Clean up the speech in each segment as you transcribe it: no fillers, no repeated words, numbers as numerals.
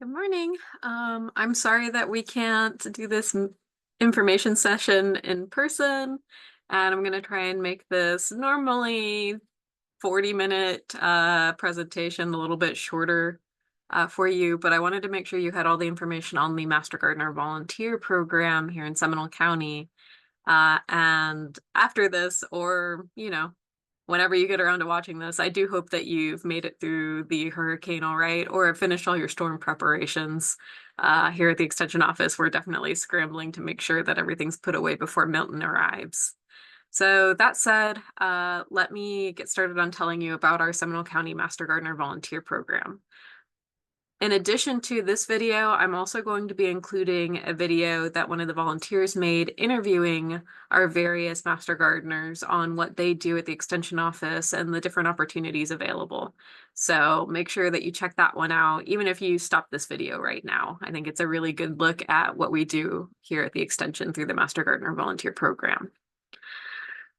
Good morning. I'm sorry that we can't do this information session in person, and I'm going to try and make this normally 40-minute presentation a little bit shorter for you, but I wanted to make sure you had all the information on the Master Gardener Volunteer Program here in Seminole County. And after this, or, whenever you get around to watching this, I do hope that you've made it through the hurricane all right, or have finished all your storm preparations. Here at the Extension office, we're definitely scrambling to make sure that everything's put away before Milton arrives. So that said, let me get started on telling you about our Seminole County Master Gardener Volunteer Program. In addition to this video, I'm also going to be including a video that one of the volunteers made interviewing our various master gardeners on what they do at the Extension office and the different opportunities available. So make sure that you check that one out, even if you stop this video right now. I think it's a really good look at what we do here at the Extension through the Master Gardener Volunteer Program.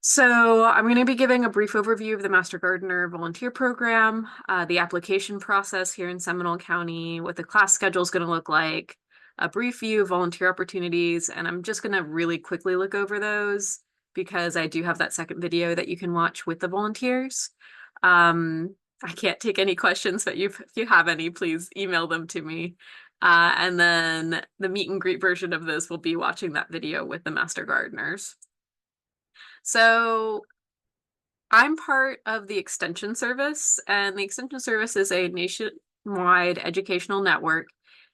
So I'm going to be giving a brief overview of the Master Gardener Volunteer Program, the application process here in Seminole County, what the class schedule is going to look like, a brief view of volunteer opportunities, and I'm just going to really quickly look over those because I do have that second video that you can watch with the volunteers. I can't take any questions, but if you have any, please email them to me. And then the meet and greet version of this will be watching that video with the Master Gardeners. So I'm part of the Extension Service, and the Extension Service is a nationwide educational network.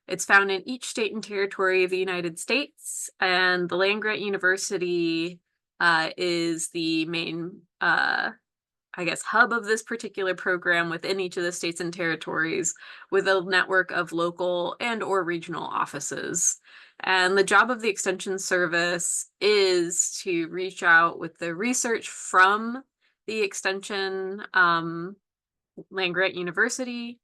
It's found in each state and territory of the United States, and the Land Grant University is the main, hub of this particular program within each of the states and territories, with a network of local and or regional offices. And the job of the Extension Service is to reach out with the research from the Extension Land Grant University,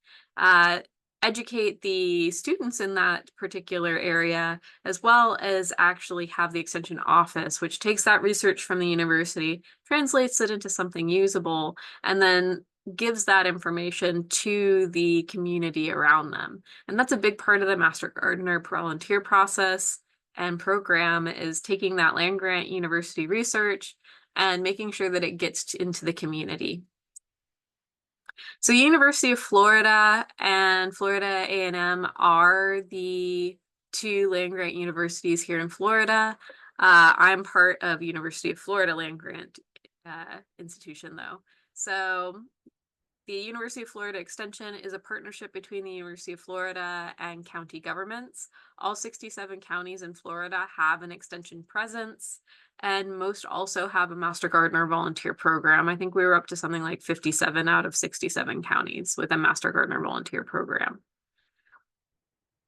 educate the students in that particular area, as well as actually have the Extension office, which takes that research from the university, translates it into something usable, and then gives that information to the community around them. And that's a big part of the Master Gardener volunteer process and program, is taking that land grant university research and making sure that it gets into the community. So University of Florida and Florida A&M are the two land grant universities here in Florida. I'm part of University of Florida land grant institution though. So the University of Florida Extension is a partnership between the University of Florida and county governments. All 67 counties in Florida have an extension presence, and most also have a Master Gardener volunteer program. I think we were up to something like 57 out of 67 counties with a Master Gardener volunteer program.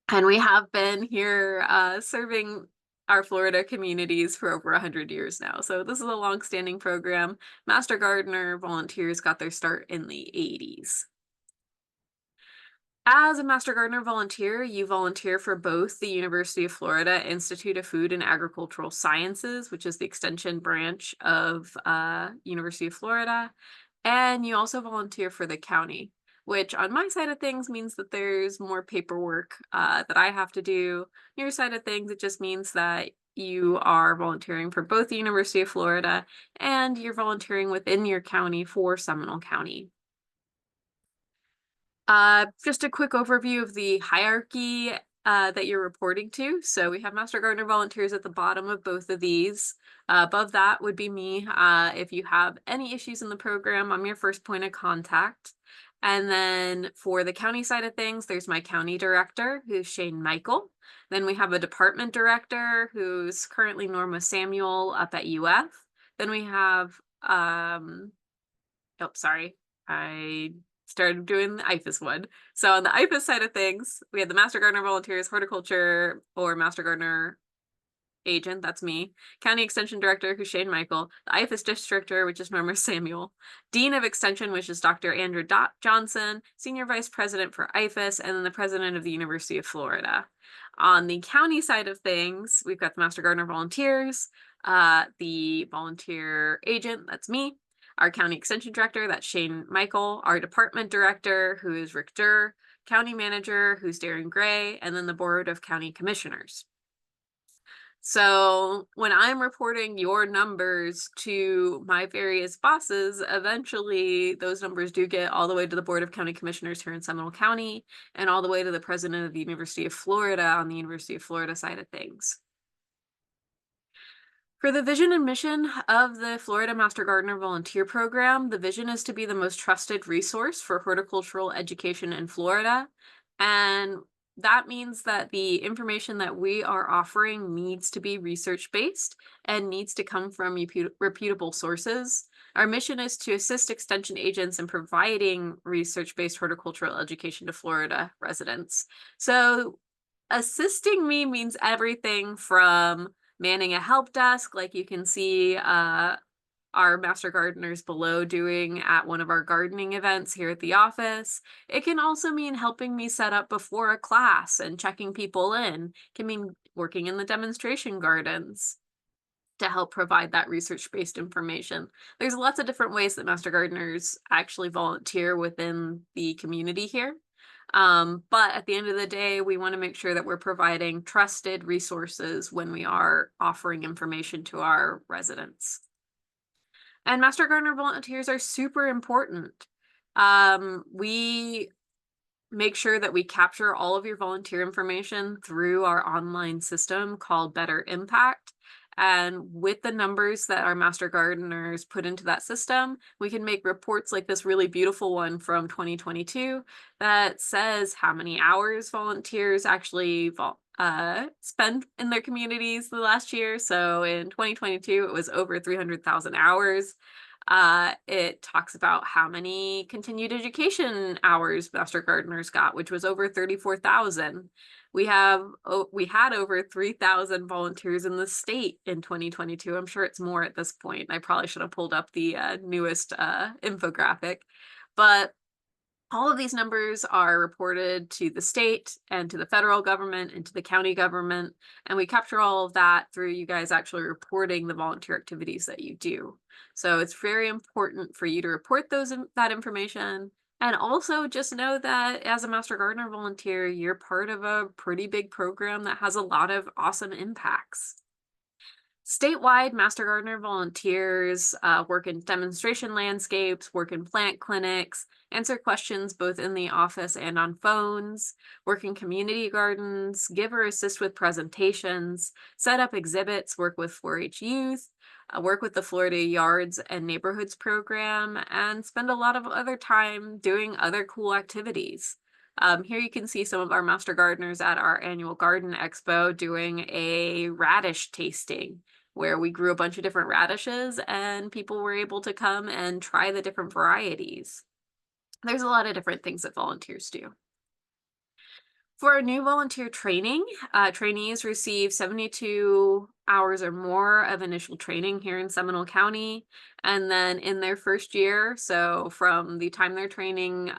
And we have been here serving our Florida communities for over 100 years now. So this is a long-standing program. Master Gardener volunteers got their start in the 80s. As a Master Gardener volunteer, you volunteer for both the University of Florida Institute of Food and Agricultural Sciences, which is the extension branch of University of Florida, and you also volunteer for the county, which on my side of things means that there's more paperwork that I have to do. On your side of things, it just means that you are volunteering for both the University of Florida and you're volunteering within your county for Seminole County. Just a quick overview of the hierarchy that you're reporting to. So we have Master Gardener volunteers at the bottom of both of these. Above that would be me. If you have any issues in the program, I'm your first point of contact. And then for the county side of things, there's my county director, who's Shane Michael. Then we have a department director, who's currently Norma Samuel up at UF. Then we have, I started doing the IFAS one. So on the IFAS side of things, we had the Master Gardener Volunteers, Horticulture, or Master Gardener Agent, that's me, County Extension Director, who's Shane Michael, the IFAS Districtor, which is Norma Samuel, Dean of Extension, which is Dr. Andrew Johnson, Senior Vice President for IFAS, and then the President of the University of Florida. On the county side of things, we've got the Master Gardener Volunteers, the Volunteer Agent, that's me, our County Extension Director, that's Shane Michael, our Department Director, who is Rick Durr, county manager, who's Darren Gray, and then the Board of County Commissioners. So when I'm reporting your numbers to my various bosses, eventually those numbers do get all the way to the Board of County Commissioners here in Seminole County and all the way to the president of the University of Florida on the University of Florida side of things. For the vision and mission of the Florida Master Gardener Volunteer Program, the vision is to be the most trusted resource for horticultural education in Florida. And that means that the information that we are offering needs to be research-based and needs to come from reputable sources. Our mission is to assist extension agents in providing research-based horticultural education to Florida residents. So assisting me means everything from manning a help desk, like you can see our master gardeners below doing at one of our gardening events here at the office. It can also mean helping me set up before a class and checking people in. It can mean working in the demonstration gardens to help provide that research-based information. There's lots of different ways that master gardeners actually volunteer within the community here. But at the end of the day, we want to make sure that we're providing trusted resources when we are offering information to our residents. And Master Gardener volunteers are super important. We make sure that we capture all of your volunteer information through our online system called Better Impact. And with the numbers that our Master Gardeners put into that system, we can make reports like this really beautiful one from 2022 that says how many hours volunteers actually spend in their communities the last year. So in 2022, it was over 300,000 hours. It talks about how many continued education hours Master Gardeners got, which was over 34,000. We had over 3,000 volunteers in the state in 2022. I'm sure it's more at this point. I probably should have pulled up the newest infographic, but all of these numbers are reported to the state and to the federal government and to the county government, and we capture all of that through you guys actually reporting the volunteer activities that you do. So it's very important for you to report that information, and also just know that as a Master Gardener volunteer, you're part of a pretty big program that has a lot of awesome impacts. Statewide, Master Gardener volunteers work in demonstration landscapes, work in plant clinics, answer questions both in the office and on phones, work in community gardens, give or assist with presentations, set up exhibits, work with 4-H youth, work with the Florida Yards and Neighborhoods program, and spend a lot of other time doing other cool activities. Here you can see some of our Master Gardeners at our annual Garden Expo doing a radish tasting, where we grew a bunch of different radishes and people were able to come and try the different varieties. There's a lot of different things that volunteers do. For our new volunteer training, trainees receive 72 hours or more of initial training here in Seminole County. And then in their first year, so from the time their training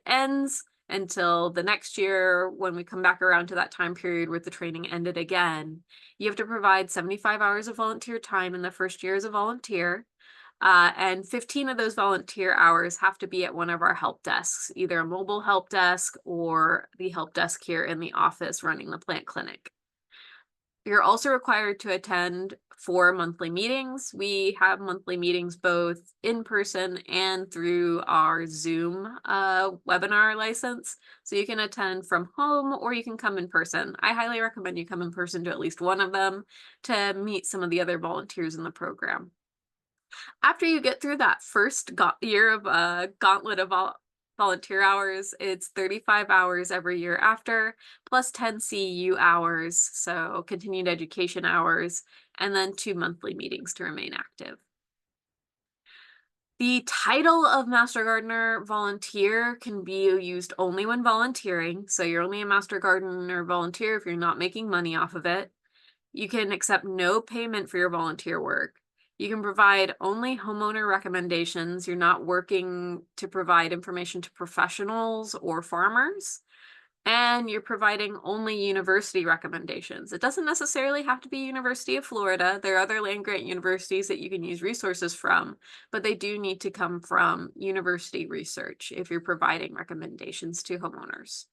ends until the next year, when we come back around to that time period where the training ended again, you have to provide 75 hours of volunteer time in the first year as a volunteer. And 15 of those volunteer hours have to be at one of our help desks, either a mobile help desk or the help desk here in the office running the plant clinic. You're also required to attend 4 monthly meetings. We have monthly meetings both in person and through our Zoom webinar license. So you can attend from home or you can come in person. I highly recommend you come in person to at least one of them to meet some of the other volunteers in the program. After you get through that first year of gauntlet of volunteer hours, it's 35 hours every year after, plus 10 CEU hours, so continued education hours, and then 2 monthly meetings to remain active. The title of Master Gardener Volunteer can be used only when volunteering, so you're only a Master Gardener Volunteer if you're not making money off of it. You can accept no payment for your volunteer work. You can provide only homeowner recommendations. You're not working to provide information to professionals or farmers. And you're providing only university recommendations. It doesn't necessarily have to be University of Florida. There are other land-grant universities that you can use resources from, but they do need to come from university research if you're providing recommendations to homeowners.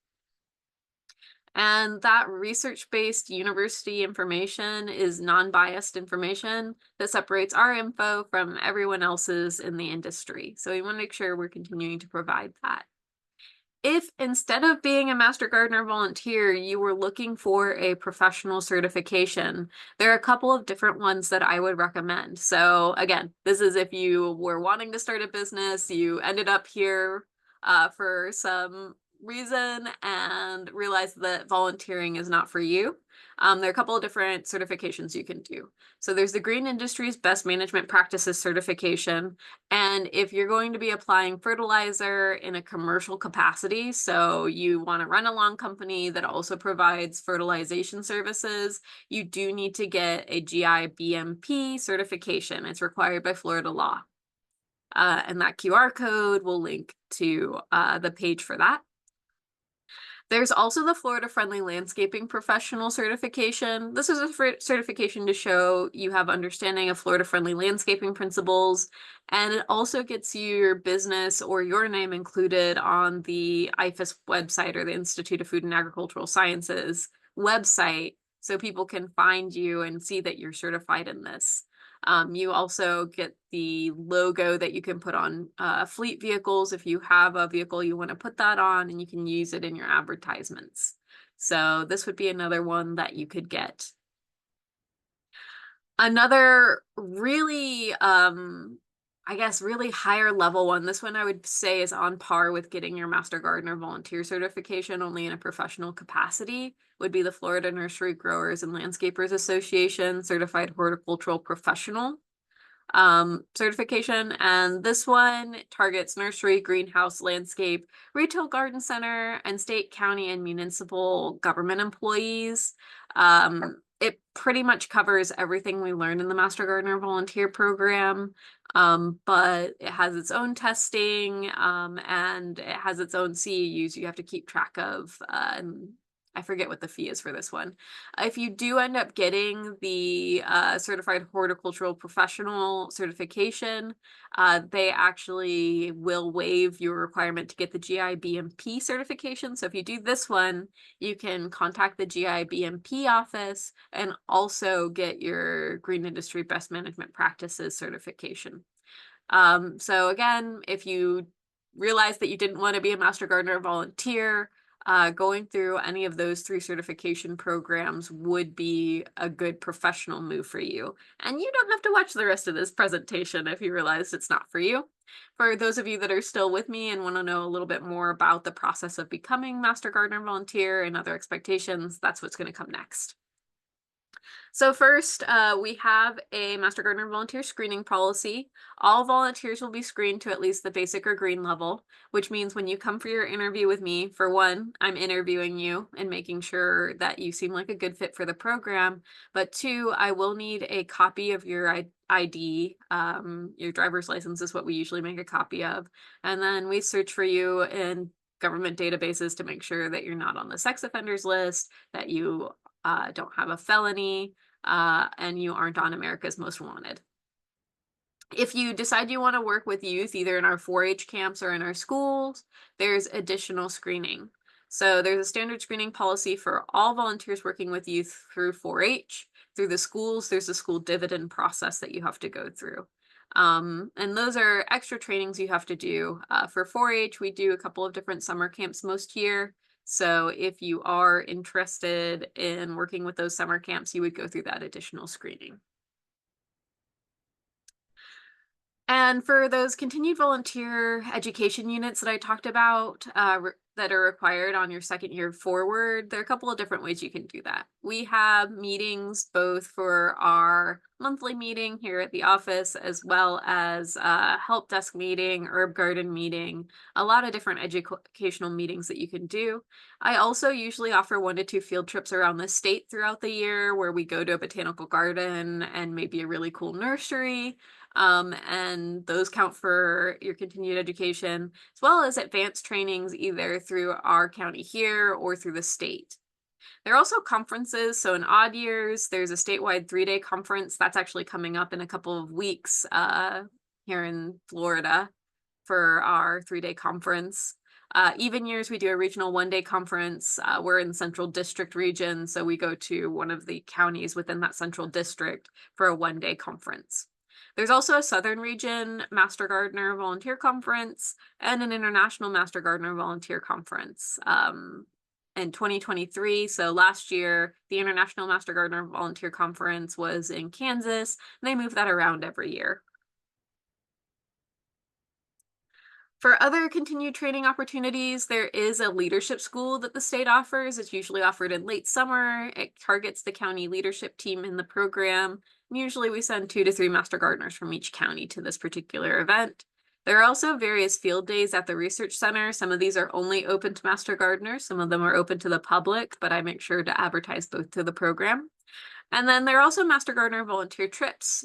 And that research-based university information is non-biased information that separates our info from everyone else's in the industry. So we want to make sure we're continuing to provide that. If instead of being a Master Gardener volunteer, you were looking for a professional certification, there are a couple of different ones that I would recommend. So again, this is if you were wanting to start a business, you ended up here for some reason and realized that volunteering is not for you. There are a couple of different certifications you can do. So there's the Green Industries Best Management Practices certification. And if you're going to be applying fertilizer in a commercial capacity, so you want to run a lawn company that also provides fertilization services, you do need to get a GI BMP certification. It's required by Florida law. And that QR code will link to the page for that. There's also the Florida Friendly Landscaping Professional certification. This is a certification to show you have understanding of Florida Friendly landscaping principles, and it also gets your business or your name included on the IFAS website, or the Institute of Food and Agricultural Sciences website, so people can find you and see that you're certified in this. You also get the logo that you can put on fleet vehicles. If you have a vehicle you want to put that on, and you can use it in your advertisements. So this would be another one that you could get. Another really, I guess, really higher level one, this one I would say is on par with getting your Master Gardener volunteer certification, only in a professional capacity, would be the Florida Nursery Growers and Landscapers Association Certified Horticultural Professional certification. And this one targets nursery, greenhouse, landscape, retail garden center, and state, county, and municipal government employees. It pretty much covers everything we learned in the Master Gardener volunteer program, but it has its own testing, and it has its own CEUs you have to keep track of, and I forget what the fee is for this one. If you do end up getting the Certified Horticultural Professional certification, they actually will waive your requirement to get the GI BMP certification. So if you do this one, you can contact the GI BMP office and also get your Green Industry Best Management Practices certification. So again, if you realize that you didn't want to be a Master Gardener volunteer, going through any of those 3 certification programs would be a good professional move for you. And you don't have to watch the rest of this presentation if you realize it's not for you. For those of you that are still with me and want to know a little bit more about the process of becoming Master Gardener volunteer and other expectations, that's what's going to come next. So first, we have a Master Gardener volunteer screening policy. All volunteers will be screened to at least the basic or green level, which means when you come for your interview with me, for one, I'm interviewing you and making sure that you seem like a good fit for the program. But 2, I will need a copy of your ID. Your driver's license is what we usually make a copy of. And then we search for you in government databases to make sure that you're not on the sex offenders list, that you don't have a felony, and you aren't on America's Most Wanted. If you decide you want to work with youth, either in our 4-H camps or in our schools, there's additional screening. So there's a standard screening policy for all volunteers working with youth through 4-H. Through the schools, there's a school dividend process that you have to go through. And those are extra trainings you have to do. For 4-H, we do a couple of different summer camps most year. So if you are interested in working with those summer camps, you would go through that additional screening. And for those continued volunteer education units that I talked about, that are required on your second year forward, there are a couple of different ways you can do that. We have meetings both for our monthly meeting here at the office, as well as a help desk meeting, herb garden meeting, a lot of different educational meetings that you can do. I also usually offer 1 to 2 field trips around the state throughout the year, where we go to a botanical garden and maybe a really cool nursery. And those count for your continued education, as well as advanced trainings either through our county here or through the state. There are also conferences. So in odd years, there's a statewide 3-day conference that's actually coming up in a couple of weeks here in Florida for our 3-day conference. Even years, we do a regional 1-day conference. We're in Central District region, so we go to one of the counties within that Central District for a 1-day conference. There's also a Southern Region Master Gardener Volunteer Conference and an International Master Gardener Volunteer Conference in 2023. So last year, the International Master Gardener Volunteer Conference was in Kansas, and they move that around every year. For other continued training opportunities, there is a leadership school that the state offers. It's usually offered in late summer. It targets the county leadership team in the program. And usually we send 2 to 3 master gardeners from each county to this particular event. There are also various field days at the research center. Some of these are only open to master gardeners. Some of them are open to the public, but I make sure to advertise both to the program. And then there are also Master Gardener volunteer trips.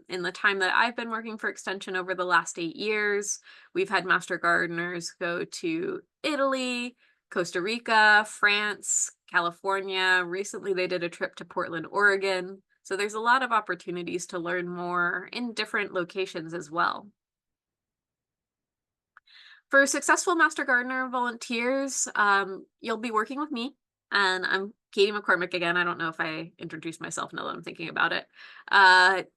In the time that I've been working for Extension over the last 8 years, we've had Master Gardeners go to Italy, Costa Rica, France, California. Recently, they did a trip to Portland, Oregon. So there's a lot of opportunities to learn more in different locations as well. For successful Master Gardener volunteers, you'll be working with me, and I'm Katie McCormick again. I don't know if I introduced myself now that I'm thinking about it.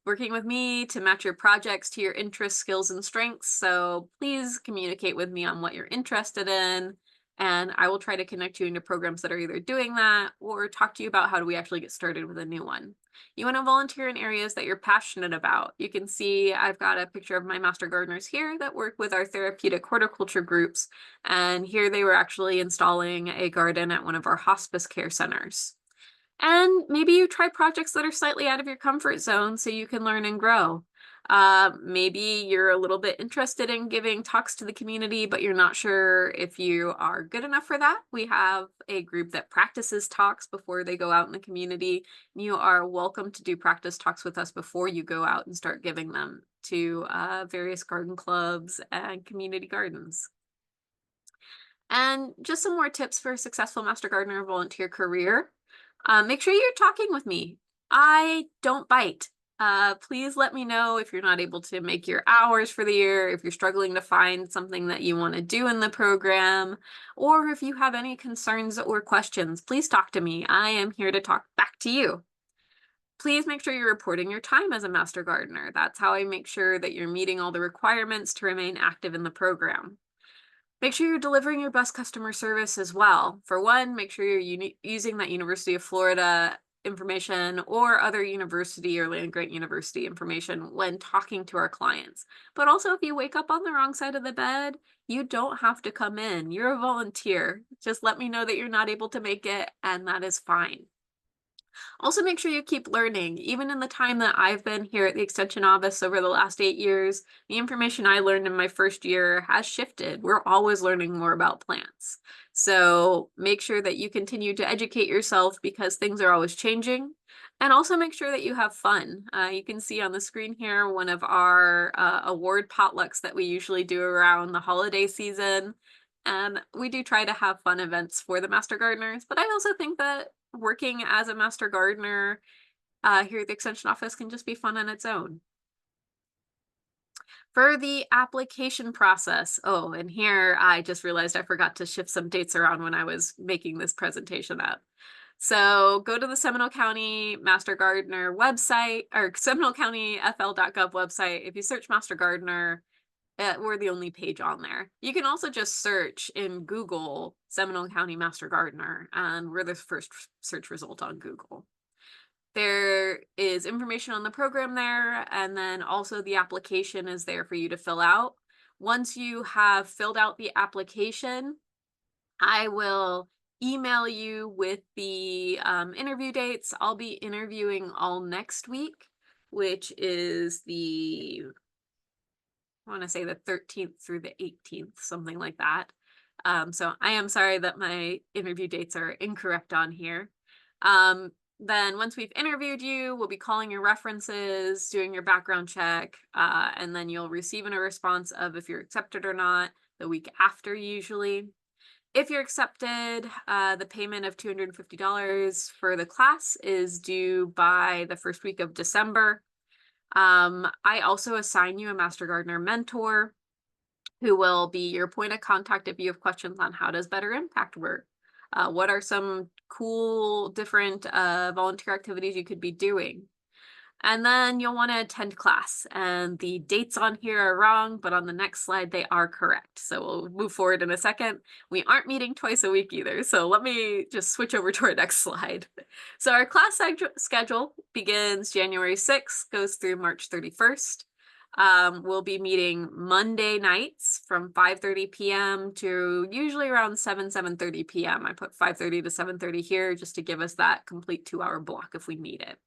Working with me to match your projects to your interests, skills, and strengths. So please communicate with me on what you're interested in, and I will try to connect you into programs that are either doing that or talk to you about how do we actually get started with a new one. You want to volunteer in areas that you're passionate about. You can see I've got a picture of my master gardeners here that work with our therapeutic horticulture groups. And here they were actually installing a garden at one of our hospice care centers. And maybe you try projects that are slightly out of your comfort zone so you can learn and grow. Maybe you're a little bit interested in giving talks to the community, but you're not sure if you are good enough for that. We have a group that practices talks before they go out in the community. You are welcome to do practice talks with us before you go out and start giving them to various garden clubs and community gardens. And just some more tips for a successful Master Gardener volunteer career. Make sure you're talking with me. I don't bite. Please let me know if you're not able to make your hours for the year, if you're struggling to find something that you want to do in the program, or if you have any concerns or questions, please talk to me. I am here to talk back to you. Please make sure you're reporting your time as a Master Gardener. That's how I make sure that you're meeting all the requirements to remain active in the program. Make sure you're delivering your best customer service as well. For one, make sure you're using that University of Florida information or other university or land-grant university information when talking to our clients. But also, if you wake up on the wrong side of the bed, you don't have to come in. You're a volunteer. Just let me know that you're not able to make it, and that is fine. Also, make sure you keep learning. Even in the time that I've been here at the Extension Office over the last 8 years, the information I learned in my first year has shifted. We're always learning more about plants. So make sure that you continue to educate yourself because things are always changing. And also make sure that you have fun. You can see on the screen here one of our award potlucks that we usually do around the holiday season. And we do try to have fun events for the Master Gardeners, but I also think that working as a Master Gardener here at the Extension Office can just be fun on its own. For the application process, oh, and here I just realized I forgot to shift some dates around when I was making this presentation up. So go to the Seminole County Master Gardener website or SeminoleCountyFL.gov website. If you search Master Gardener, we're the only page on there. You can also just search in Google Seminole County Master Gardener, and we're the first search result on Google. There is information on the program there, and then also the application is there for you to fill out. Once you have filled out the application, I will email you with the interview dates. I'll be interviewing all next week, which is I want to say the 13th through the 18th, something like that. So I am sorry that my interview dates are incorrect on here. Then once we've interviewed you, we'll be calling your references, doing your background check, and then you'll receive a response of if you're accepted or not the week after usually. If you're accepted, the payment of $250 for the class is due by the first week of December. I also assign you a Master Gardener mentor who will be your point of contact if you have questions on how does Better Impact work. What are some cool different volunteer activities you could be doing? And then you'll want to attend class. And the dates on here are wrong, but on the next slide, they are correct. So we'll move forward in a second. We aren't meeting twice a week either. So let me just switch over to our next slide. So our class schedule begins January 6th, goes through March 31st. We'll be meeting Monday nights from 5:30 p.m. to usually around 7:30 p.m. I put 5:30 to 7:30 here just to give us that complete 2-hour block if we need it.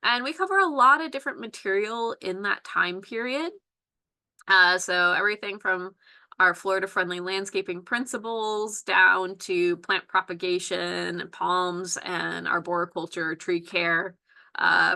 And we cover a lot of different material in that time period. So everything from our Florida-friendly landscaping principles down to plant propagation, palms and arboriculture, tree care,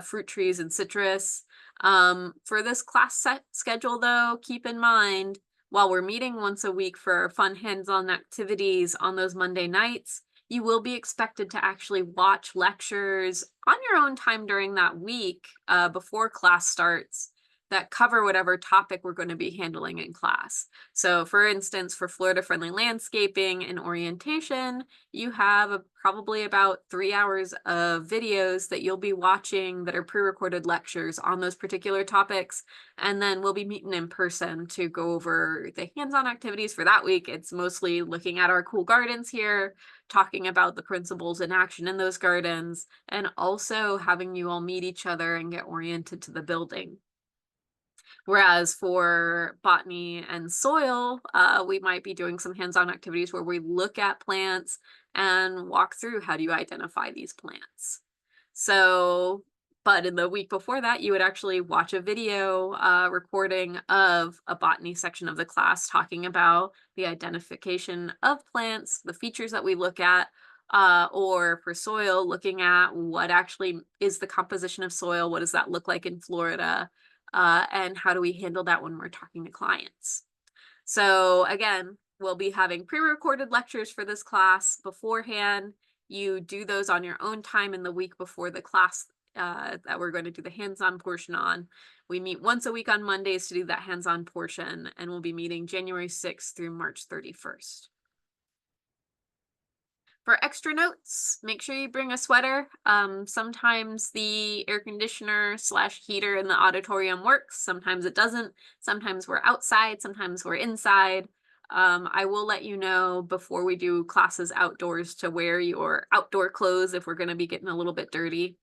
fruit trees and citrus. For this class schedule though, keep in mind, while we're meeting once a week for fun hands-on activities on those Monday nights, you will be expected to actually watch lectures on your own time during that week before class starts that cover whatever topic we're going to be handling in class. So for instance, for Florida-friendly landscaping and orientation, you have probably about 3 hours of videos that you'll be watching that are pre-recorded lectures on those particular topics. And then we'll be meeting in person to go over the hands-on activities for that week. It's mostly looking at our cool gardens here, talking about the principles in action in those gardens, and also having you all meet each other and get oriented to the building. Whereas for botany and soil, we might be doing some hands-on activities where we look at plants and walk through how do you identify these plants. So, but in the week before that, you would actually watch a video recording of a botany section of the class talking about the identification of plants, the features that we look at, or for soil, looking at what actually is the composition of soil, what does that look like in Florida, and how do we handle that when we're talking to clients. So again, we'll be having pre-recorded lectures for this class beforehand. You do those on your own time in the week before the class that we're going to do the hands-on portion on. We meet once a week on Mondays to do that hands-on portion, and we'll be meeting January 6th through March 31st. For extra notes, make sure you bring a sweater. Sometimes the air conditioner / heater in the auditorium works. Sometimes it doesn't. Sometimes we're outside. Sometimes we're inside. I will let you know before we do classes outdoors to wear your outdoor clothes if we're going to be getting a little bit dirty.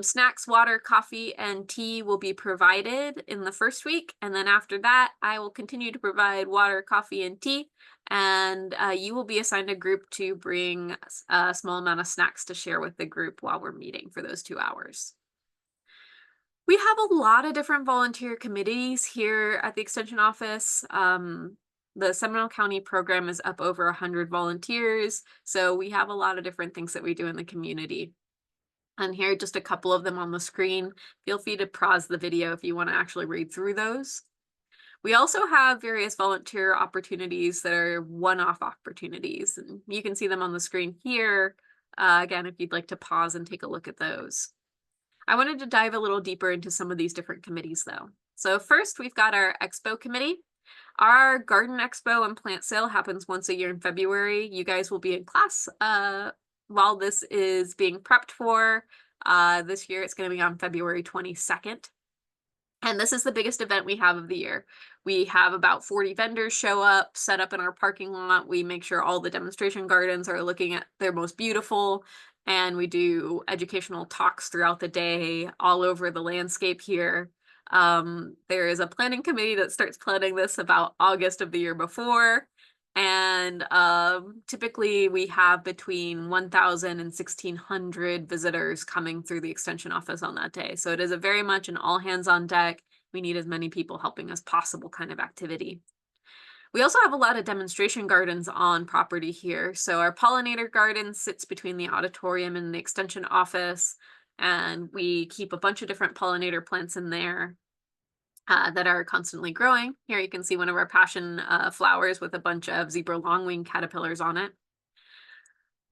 Snacks, water, coffee, and tea will be provided in the first week. And then after that, I will continue to provide water, coffee, and tea. And you will be assigned a group to bring a small amount of snacks to share with the group while we're meeting for those 2 hours. We have a lot of different volunteer committees here at the Extension Office. The Seminole County program is up over 100 volunteers. So we have a lot of different things that we do in the community. And here are just a couple of them on the screen. Feel free to pause the video if you want to actually read through those. We also have various volunteer opportunities that are one-off opportunities, and you can see them on the screen here. Again, if you'd like to pause and take a look at those. I wanted to dive a little deeper into some of these different committees though. So first, we've got our Expo committee. Our Garden Expo and plant sale happens once a year in February. You guys will be in class while this is being prepped for. This year it's going to be on February 22nd. And this is the biggest event we have of the year. We have about 40 vendors show up, set up in our parking lot. We make sure all the demonstration gardens are looking at their most beautiful. And we do educational talks throughout the day all over the landscape here. There is a planning committee that starts planning this about August of the year before. And typically we have between 1,000 and 1,600 visitors coming through the Extension Office on that day. So it is a very much an all hands on deck. We need as many people helping as possible kind of activity. We also have a lot of demonstration gardens on property here. So our pollinator garden sits between the auditorium and the extension office, and we keep a bunch of different pollinator plants in there that are constantly growing. Here you can see one of our passion flowers with a bunch of zebra longwing caterpillars on it.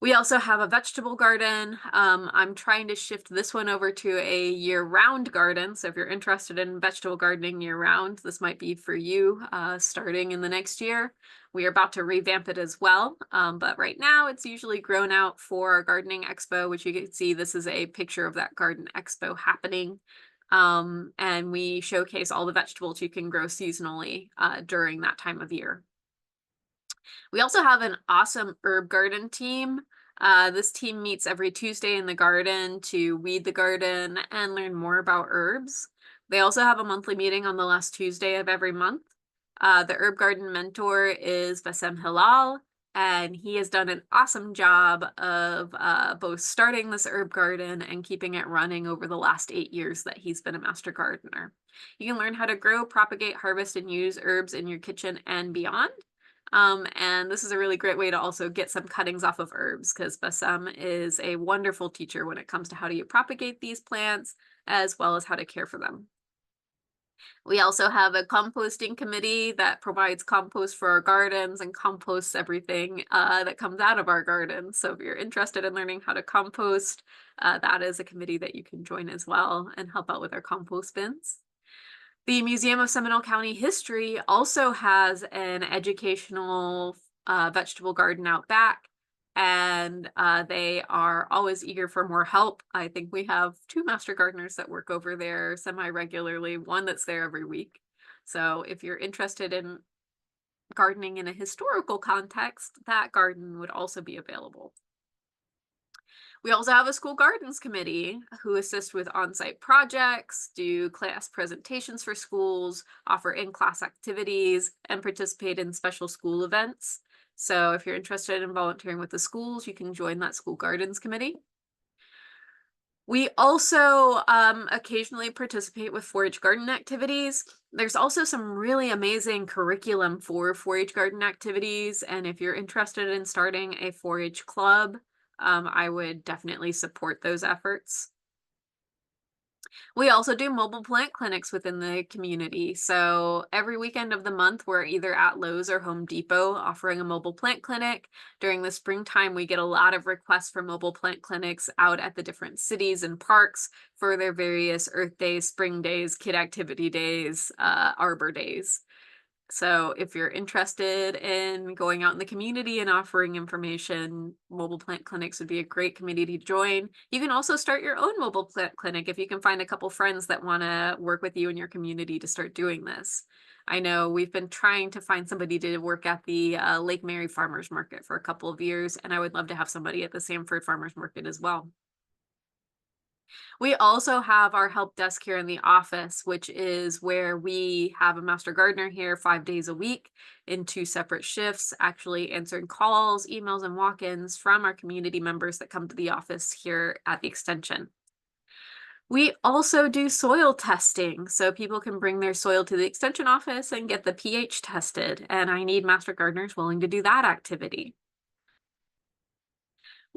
We also have a vegetable garden. I'm trying to shift this one over to a year-round garden. So if you're interested in vegetable gardening year-round, this might be for you starting in the next year. We are about to revamp it as well, but right now it's usually grown out for our gardening expo, which you can see this is a picture of that garden expo happening. And we showcase all the vegetables you can grow seasonally during that time of year. We also have an awesome herb garden team. This team meets every Tuesday in the garden to weed the garden and learn more about herbs. They also have a monthly meeting on the last Tuesday of every month. The herb garden mentor is Bassem Hilal, and he has done an awesome job of both starting this herb garden and keeping it running over the last 8 years that he's been a master gardener. You can learn how to grow, propagate, harvest, and use herbs in your kitchen and beyond. And this is a really great way to also get some cuttings off of herbs, because Bassem is a wonderful teacher when it comes to how do you propagate these plants as well as how to care for them. We also have a composting committee that provides compost for our gardens and composts everything that comes out of our gardens. So if you're interested in learning how to compost, that is a committee that you can join as well and help out with our compost bins. The Museum of Seminole County History also has an educational vegetable garden out back, and they are always eager for more help. I think we have 2 master gardeners that work over there semi-regularly, one that's there every week. So if you're interested in gardening in a historical context, that garden would also be available. We also have a school gardens committee who assist with on-site projects, do class presentations for schools, offer in-class activities, and participate in special school events. So if you're interested in volunteering with the schools, you can join that school gardens committee. We also occasionally participate with 4-H garden activities. There's also some really amazing curriculum for 4-H garden activities, and if you're interested in starting a 4-H club, I would definitely support those efforts. We also do mobile plant clinics within the community. So every weekend of the month, we're either at Lowe's or Home Depot offering a mobile plant clinic. During the springtime, we get a lot of requests for mobile plant clinics out at the different cities and parks for their various Earth Days, Spring Days, Kid Activity Days, Arbor Days. So if you're interested in going out in the community and offering information, mobile plant clinics would be a great community to join. You can also start your own mobile plant clinic if you can find a couple friends that want to work with you in your community to start doing this. I know we've been trying to find somebody to work at the Lake Mary Farmers Market for a couple of years, and I would love to have somebody at the Sanford Farmers Market as well. We also have our help desk here in the office, which is where we have a master gardener here 5 days a week in 2 separate shifts, actually answering calls, emails, and walk-ins from our community members that come to the office here at the extension. We also do soil testing, so people can bring their soil to the extension office and get the pH tested, and I need master gardeners willing to do that activity.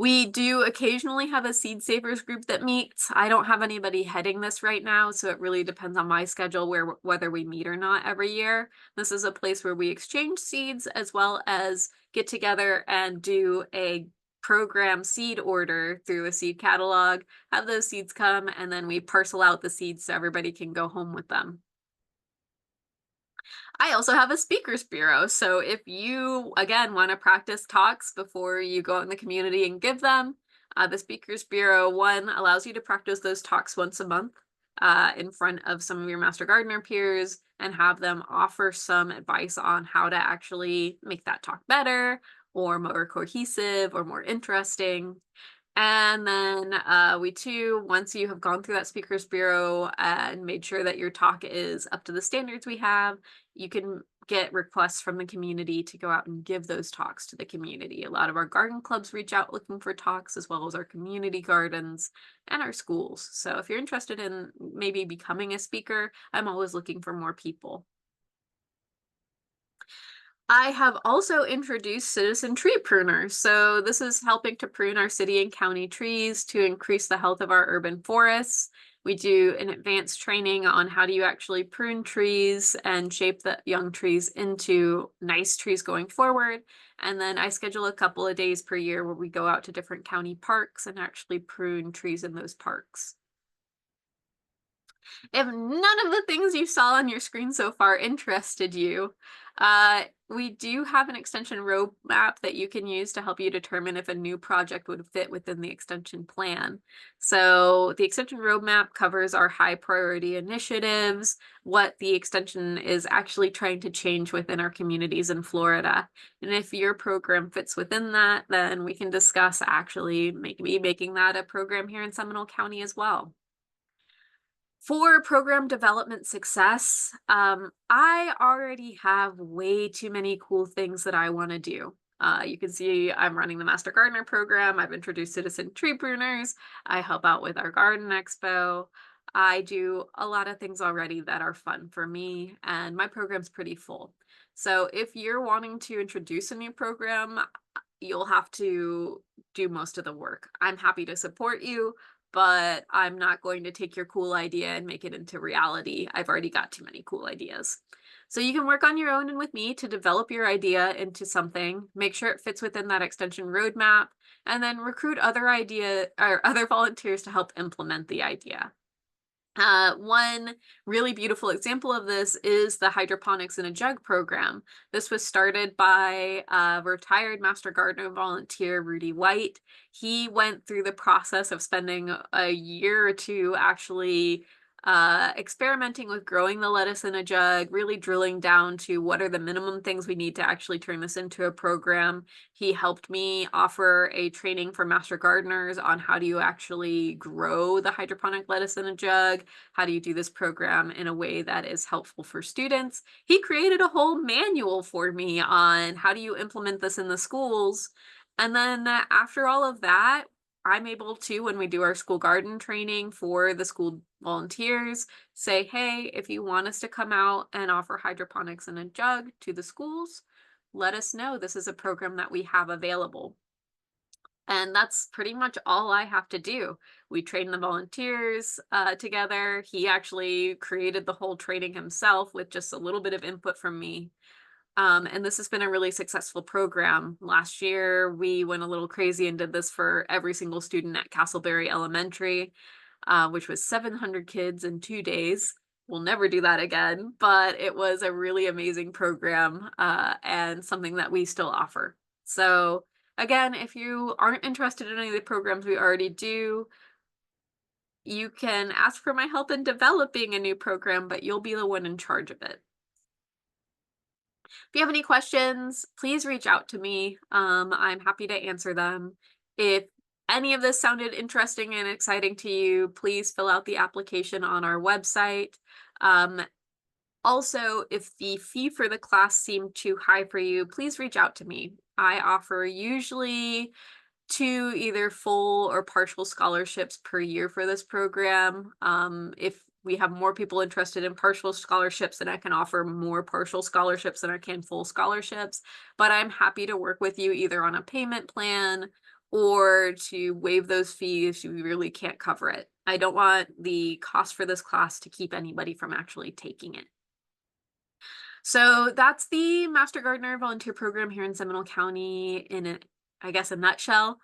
We do occasionally have a seed savers group that meets. I don't have anybody heading this right now, so it really depends on my schedule whether we meet or not every year. This is a place where we exchange seeds as well as get together and do a program seed order through a seed catalog, have those seeds come, and then we parcel out the seeds so everybody can go home with them. I also have a speakers bureau. So if you, again, want to practice talks before you go out in the community and give them, the speakers bureau one allows you to practice those talks once a month in front of some of your master gardener peers and have them offer some advice on how to actually make that talk better or more cohesive or more interesting. And then we too, once you have gone through that speakers bureau and made sure that your talk is up to the standards we have, you can get requests from the community to go out and give those talks to the community. A lot of our garden clubs reach out looking for talks, as well as our community gardens and our schools. So if you're interested in maybe becoming a speaker, I'm always looking for more people. I have also introduced citizen tree pruners. So this is helping to prune our city and county trees to increase the health of our urban forests. We do an advanced training on how do you actually prune trees and shape the young trees into nice trees going forward. And then I schedule a couple of days per year where we go out to different county parks and actually prune trees in those parks. If none of the things you saw on your screen so far interested you, we do have an extension roadmap that you can use to help you determine if a new project would fit within the extension plan. So the extension roadmap covers our high priority initiatives, what the extension is actually trying to change within our communities in Florida. And if your program fits within that, then we can discuss actually maybe making that a program here in Seminole County as well. For program development success, I already have way too many cool things that I want to do. You can see I'm running the Master Gardener program. I've introduced citizen tree pruners. I help out with our garden expo. I do a lot of things already that are fun for me, and my program's pretty full. So if you're wanting to introduce a new program, you'll have to do most of the work. I'm happy to support you, but I'm not going to take your cool idea and make it into reality. I've already got too many cool ideas. So you can work on your own and with me to develop your idea into something, make sure it fits within that extension roadmap, and then recruit other idea or other volunteers to help implement the idea. One really beautiful example of this is the hydroponics in a jug program. This was started by a retired Master Gardener volunteer, Rudy White. He went through the process of spending a year or two actually experimenting with growing the lettuce in a jug, really drilling down to what are the minimum things we need to actually turn this into a program. He helped me offer a training for Master Gardeners on how do you actually grow the hydroponic lettuce in a jug, how do you do this program in a way that is helpful for students. He created a whole manual for me on how do you implement this in the schools. And then after all of that, I'm able to, when we do our school garden training for the school volunteers, say, hey, if you want us to come out and offer hydroponics in a jug to the schools, let us know. This is a program that we have available. And that's pretty much all I have to do. We train the volunteers together. He actually created the whole training himself with just a little bit of input from me. And this has been a really successful program. Last year, we went a little crazy and did this for every single student at Castleberry Elementary, which was 700 kids in 2 days. We'll never do that again, but it was a really amazing program and something that we still offer. So again, if you aren't interested in any of the programs we already do, you can ask for my help in developing a new program, but you'll be the one in charge of it. If you have any questions, please reach out to me. I'm happy to answer them. If any of this sounded interesting and exciting to you, please fill out the application on our website. Um, Also, if the fee for the class seemed too high for you, please reach out to me. I offer usually two either full or partial scholarships per year for this program. If we have more people interested in partial scholarships, then I can offer more partial scholarships than I can full scholarships. But I'm happy to work with you either on a payment plan or to waive those fees if you really can't cover it. I don't want the cost for this class to keep anybody from actually taking it. So that's the Master Gardener volunteer program here in Seminole County in I guess, a nutshell.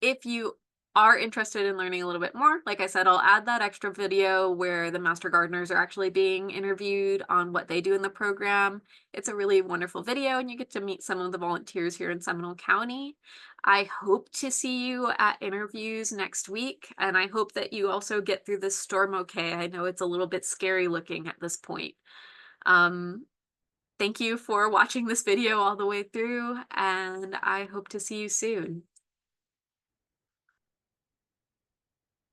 If you are interested in learning a little bit more, like I said, I'll add that extra video where the Master Gardeners are actually being interviewed on what they do in the program. It's a really wonderful video, and you get to meet some of the volunteers here in Seminole County. I hope to see you at interviews next week, and I hope that you also get through this storm okay. I know it's a little bit scary looking at this point. Um, Thank you for watching this video all the way through, and I hope to see you soon.